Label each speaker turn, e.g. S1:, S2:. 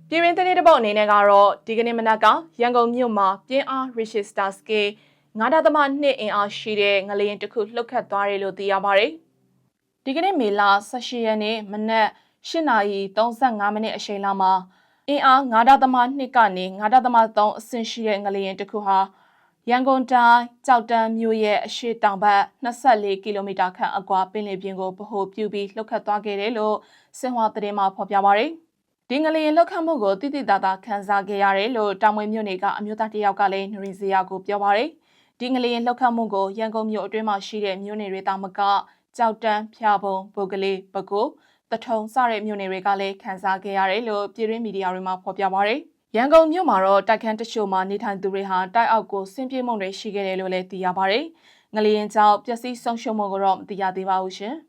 S1: ပြည်တွင်းသတင်းတစ်ပုဒ်အနေနဲ့ကတော့ဒီကနေ့မနက်ကရန်ကုန်မြို့မှာပြင်းအား Richter scale 9.2 အင်အားရှိတဲ့ငလျင်တစ်ခုလှုပ်ခတ်သွားတယ်လို့သိရပါတယ်။ဒီကနေ့မေလ18ရက်နေ့မနက်8:35မိနစ်အချိန်လောက်မှာအင်အား9.2ကနေ9.3အဆင့်ရှိတဲ့ငလျင်တစ်ခုဟာရန်ကုန်တိုင်းကြောက်တန်းမြို့ရဲ့အရှေ့တောင်ဘက်24ကီလိုမီတာခန့်အကွာပင်လယ်ပြင်ကိုဗဟိုပြုပြီးလှုပ်ခတ်သွားခဲ့တယ်လို့စင်ဟွာသတင်းမှာဖော်ပြပါတယ်။ဒီငလျင်လှုပ်ခတ်မှုကိုတိတိတသာခန်းစားခဲ့ရတယ်လို့တောင်ဝဲမြို့နယ်ကအမျိုးသားတစ်ယောက်ကလည်းနရီဇီယာကိုပြောပါတယ်။ဒီငလျင်လှုပ်ခတ်မှုကိုရန်ကုန်မြို့အတွင်းမှာရှိတဲ့မြို့နယ်တွေတာမကကြောက်တန်းဖျားပုံပုဂ္ဂလေးပဲခူးတထုံစတဲ့မြို့နယ်တွေကလည်းခန်းစားခဲ့ရတယ်လို့ပြည်တွင်းမီဒီယာတွေမှာဖော်ပြပါတယ်။ရန်ကုန်မြို့မှာတော့တိုက်ခန်းတချို့မှာနေထိုင်သူတွေဟာတိုက်အောက်ကိုဆင်းပြေးမှုတွေရှိခဲ့တယ်လို့လည်းသိရပါတယ်။ငလျင်ကြောင့်ပျက်စီးဆုံးရှုံးမှုကတော့မသိရသေးပါဘူးရှင်။